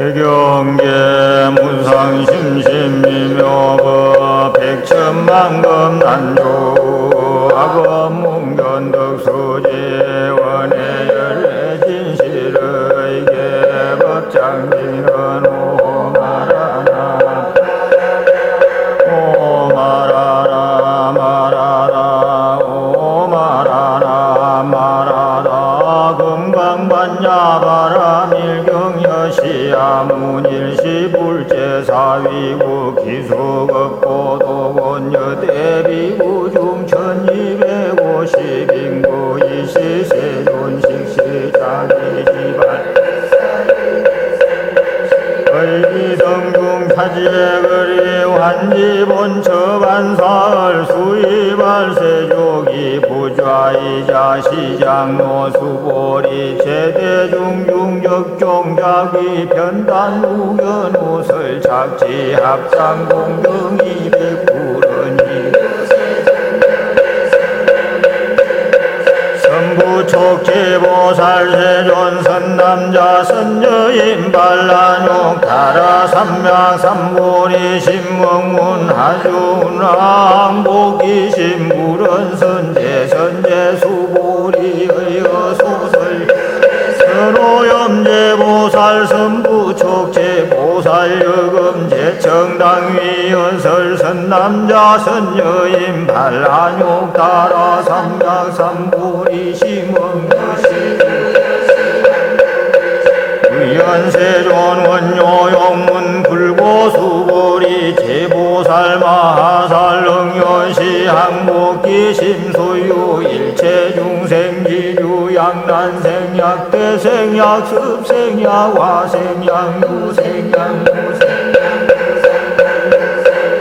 개경계 무상심심미묘법 백천만금 난조 악업 문견덕수지 원의 열애 진실의 개법장지는 오마라나 오마라라 마라라 오마라라 마라라 금강반야바라밀경여시야 문일시불제사위구 기수급고도곤여대비구 중천이백오십인구 이시세존식시자기지발 을기성중 타지거리 환지본처반사을 수의발세조기 부좌이자 시장노수보리 제대중중적종자기 변단우견우설 작지합장공경이 백불언이 선부촉지보살세존 선남자 선여인 반란욕 타라 삼명 삼보리 신명문 하주낭 보기신불은 선제 선제 수보리의 소설 선오염제보살 선부촉제보살 여금제청당위연설 선남자 선여인 반란욕 타라 삼명 삼보리 심원여시 의연세존 원요용문 불고수보리 제보살 마하살 응연시 항복기 심소유 일체중생지주 양난생약 대생약 습생약 화생약 유생약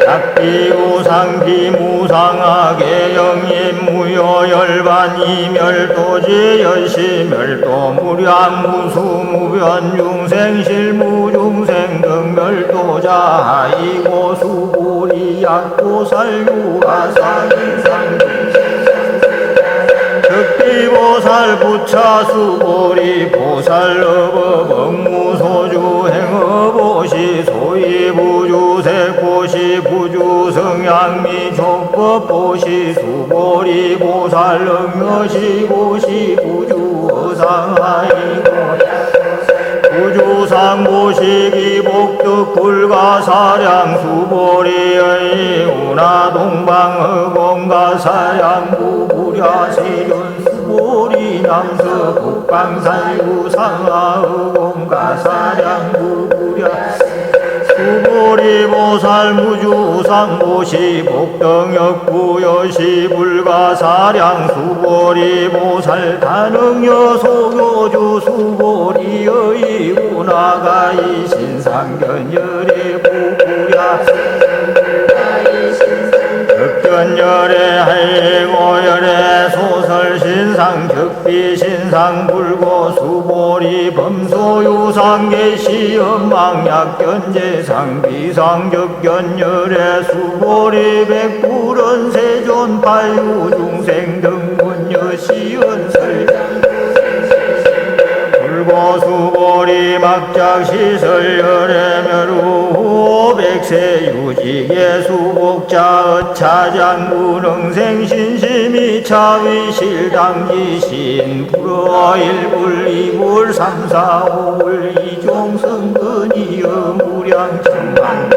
약비우상 비무상하게 영인무효열반 이멸도지 열시멸도 무량무수무변 중생실무중생 등멸도자 하이고 수보리 약보살유가사인상 특비보살 부차수보리 보살러버 법무소주 행어보시 소이부주세고시 부주성양미 족법보시 수보리 보살응여시 고시 부주어상하이고 부주상보시기 복득 불가사량 수보리의 운하동방허공가사량 부부랴세존 수보리 남서 북방살구상하허공가사량 부부랴 수보리 보살 무주상보시 복덩역부여시 불가사량 수보리 보살 단응여소교주 수보리의 운하가이 신상견열의 부부랴 극견열의 할고열의 소설신상 적비신상 불고 수보리 범소유상계시엄망약견제상 비상적견열의 수보리 백불은 세존 팔유중생 등문여시연설 불고수보리 막작시설열애멸우 백세 유지계 수복자 차장군응생신심이 차위실당지신 불어 1불 2불 3, 4, 5불 이종성근이여 무량천만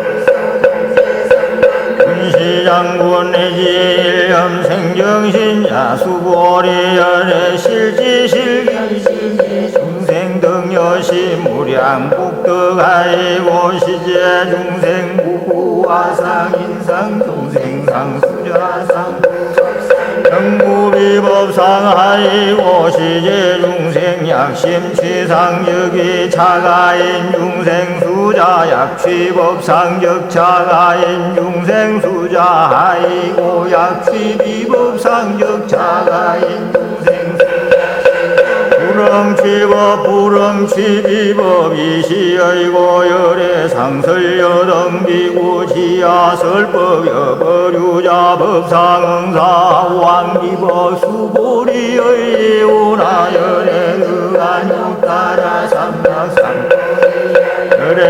시장군 내지 일념생정신야 수보리열의 실지실기시지 중생등여시 무량복덕하이고 시제 중생무구화상인상 중생상수자상 정부비법상하이고 시제 중생약심취상적이 차가인 중생수자 약취법상적 차가인 중생수자하이고 약취비법상적 차가인 중생수자 불응취법 불응취비법 이시여이고 열애상설여등비구 지하설법 여버류자 법상응사 왕비법 수보리의 운하열애 의안육따라 삼각삼 열애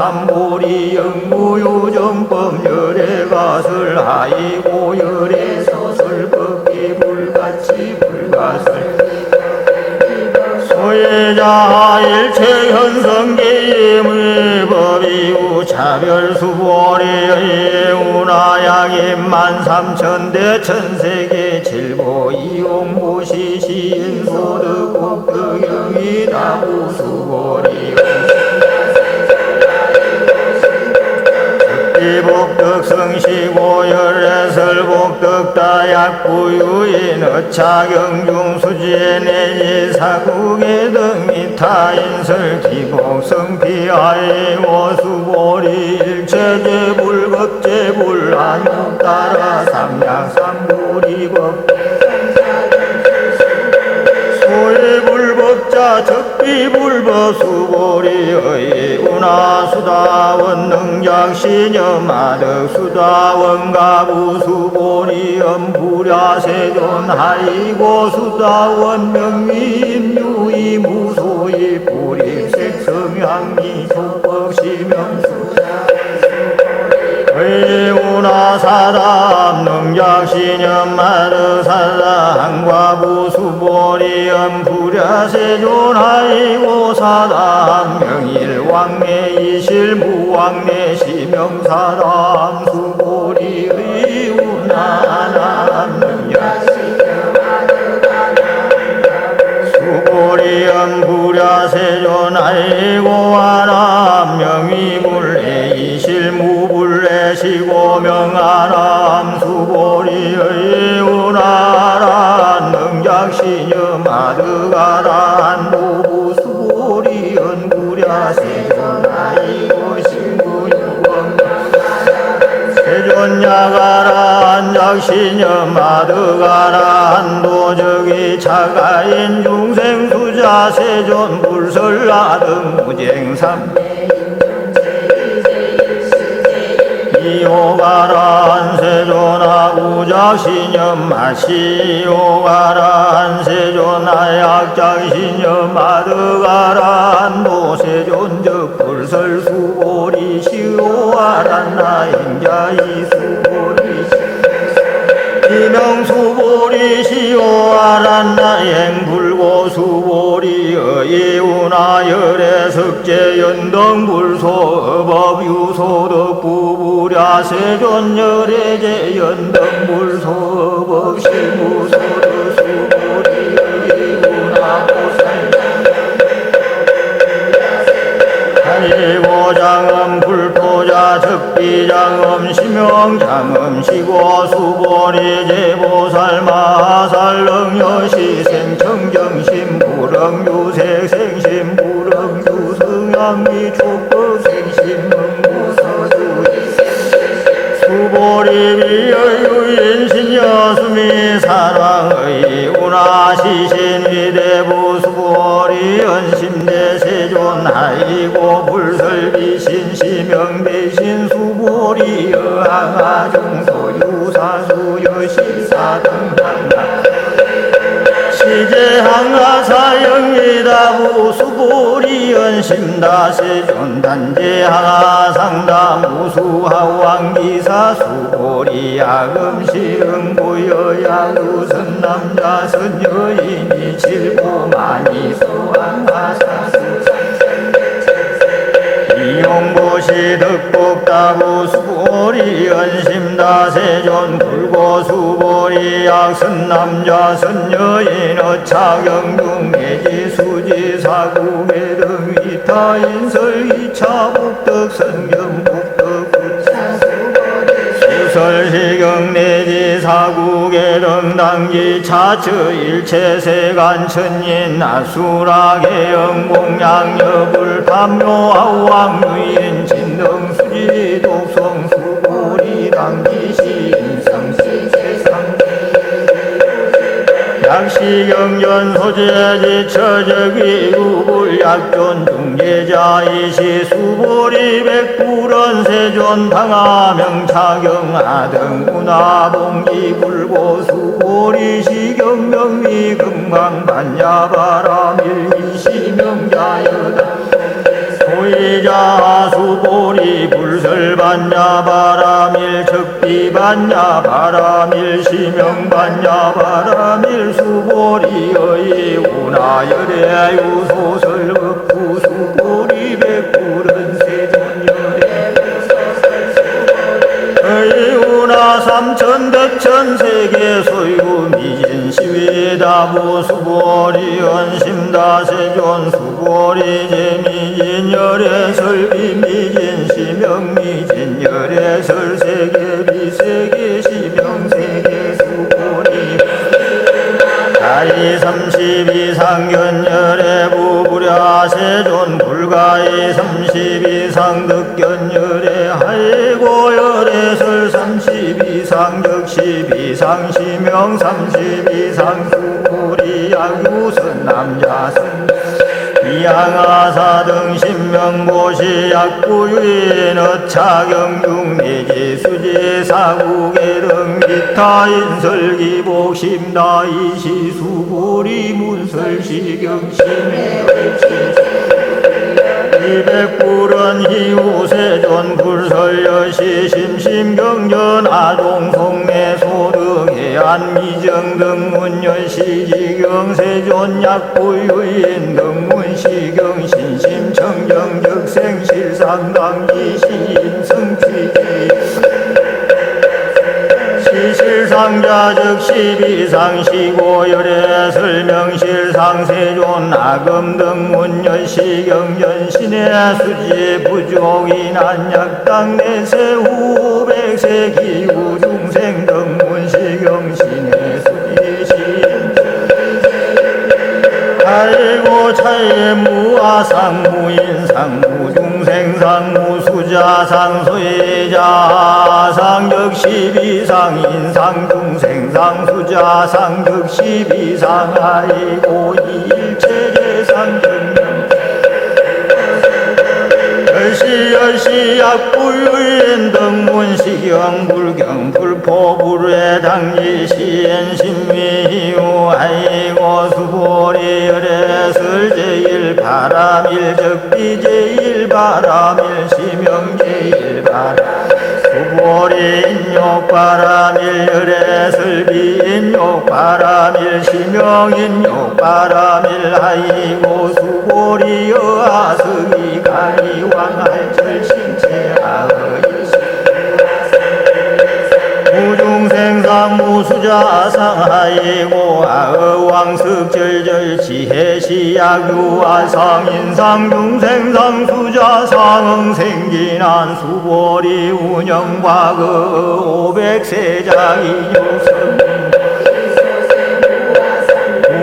삼보리 영무요정법 열애가설 하이고 열애서설 법기 불가치 불가설 소외자 일체 현성계임의 법이우 차별수보리의 운하약임 만삼천대 천세계 칠보 이용보시 시인소득 국덕영이 다부수보리 복덕 성시고 열애설 복덕 다약부유인 어차경중 수지에 내지 사국의 등이 타인설 기복 성피하이고 수보리 일체제 불겁제 불안욕 따라 삼약 삼불이법 소해불법자 적비불법 수보리의 운하수다원 능작시녀마덕 수다원 가부 수보리엄 부랴세존 하이고 수다원 명미임유이 무소이 불입색성향미 족법시명수 의운하사담 능작시념마드사다 한과부수보리엄 부랴세존하이고 사담 명일왕래이실 무왕래시명사담 수보리 의운하남 수보리엄 부랴세존하이고 하남 명이불래이실 무불래시고 명하남 수보리의 운하란 능작시녀마드가란 무부수보리연 부랴세존하이고 신구유원 세존야가란 작시녀마드가란 도적이 차가인 중생수자 세존 불설라등 무쟁삼 이오가란 세존하고 작시념 마시오가란 세존하 약작시념 마드가란 도세존적 불설수보리 시오가란 나행자이 수보리 이명수보리 시오아란 나행 불고수보리의 운하열의 석제연등불소법 유소덕부부랴세존열애제 연등불소법 시무소덕수보리의 운하보살 하리고장엄 불토자 적비장엄 심영장엄 시고수보리 제보살 마살 능여시 생청정심 불응유색 생심 불응유승양미 촉법 생심 응무서주 수보리 비여유인 신여수미 사랑의 운하시신 위대부 수보리 연심대 세존하이고 불설비신 시명대신 수보리 여항아중소 유사수 여시사등한가 시제항아사영이다부 수보리 연심다세존 단제항아상다 무수하왕기사 수보리 야금시응보여야우선 남자선 여인이 칠보만이 수항아사수 이용보시 덕복다부 수보리 연심다세존 불고수보리 약선남자 선여인 어차경중 매지 수지 사구매 등 위타인설 이차복덕 선경복덕 수설시경 내지 사구계 등당지 차처 일체세간천인 나수락의 영공양여불 판묘하왕유인 진등수지 독성 수보리 당기시 인성시세상 약시경전 소재지 처적이 우불약존 중재자이시 수보리 백불원 세존 당하명차경하등 문화봉기 불고 수보리 시경명리 금강반야바라밀 이시명자여다 의자 수보리 불설받냐 바람일 적비받냐 바람일 시명받냐 바람일 수보리의 운하열애 유소설극구 수보리 백불은 세존열애 의운하 삼천백천 세계 소유 미진 시위다부 수보리 연심다 세존 수보리 제미진 열애 설비 미진 시명 미진 열애 설세계 비세계 시명 세계 수보리 가이 32상견 열애 부부랴 세존 불가이 32상 득견 열애 하이고 열애 설 32상 적십이상 시명 32상 수보리 약유선 남자선 위양하사 등 신명고시 약구유인 어차경중 내지 수지 사국의 등 기타 인설기복 심다이시 수보리 문설시경 이백불은 희우세존 불설여시 심심경전 아동송내 소득해 안미정 등문여시지경 세존 약구유인 등문시경 신심청정 적생실상당기 시인성취지 시실상자적 십이상 시고열애 설명실상 세존 아금 등문여시경전 신의 수지 부족인 안약당 내세 후백세 기구 중생 등문시경 신의 수지 시인 아이고 차에 무아상 무인상 무중생상 무수자상 소외자상 적십이상 인상 중생상 수자상 적십이상 아이고 일체재상 정명 열시 약불유인 등문시경 불경 불포 불회 당지 시엔 신미유 아이고 수보리 열애 설제일 바람일 적비 제일 바람일 시명 제일 바람 수보리 인욕 바람일 열애 설비 인욕 바람일 시명 인욕 바람일 아이고 수보리 여하석이 가리왕할 절신체하의 무중생상 무수자상 하이고 아의왕석절절 지혜시약 유아상 인상 중생상 수자상 응생진한 수보리 운영과그 500세자 이유선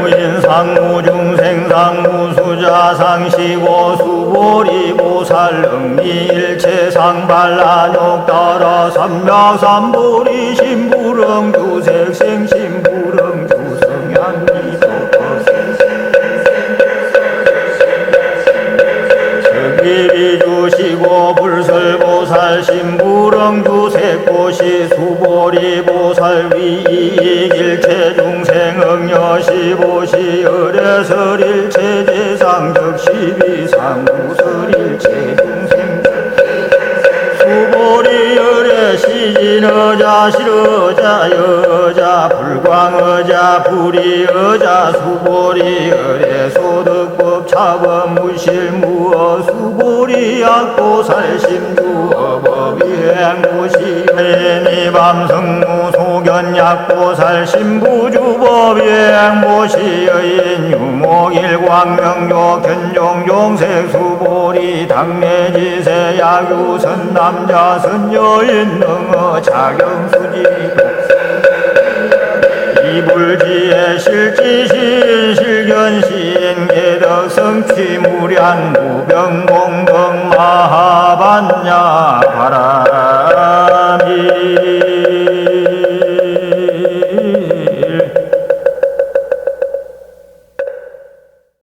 무인상 무중생상 무수자상 시고 수보리 보살 응미일체상 발라욕 따라 삼명삼보리 신부릉 주색생 신부릉 주성향미도 석비리 주시고 불설보살 신부릉 주색고시 수보리 보살 위일체 중생 응여시보시 열애설일체 제상적 십이상 무설일체 중생 수보리 열애 시진어자 실어자 여자 불광어자 불이어자 수보리 열애 소득법 차범 무실 무어 수보리 약보살 심주어법 이행고시 해니 밤성무 소견 약보살 신부주법 이행고시 여인 유목일 광명조 견종종색 수보리 당내지세 약유선 남자선 여인 능어 자경수지도 이불지에 실지신 실견신 개덕성취무량 무병공덕 마하반야 바라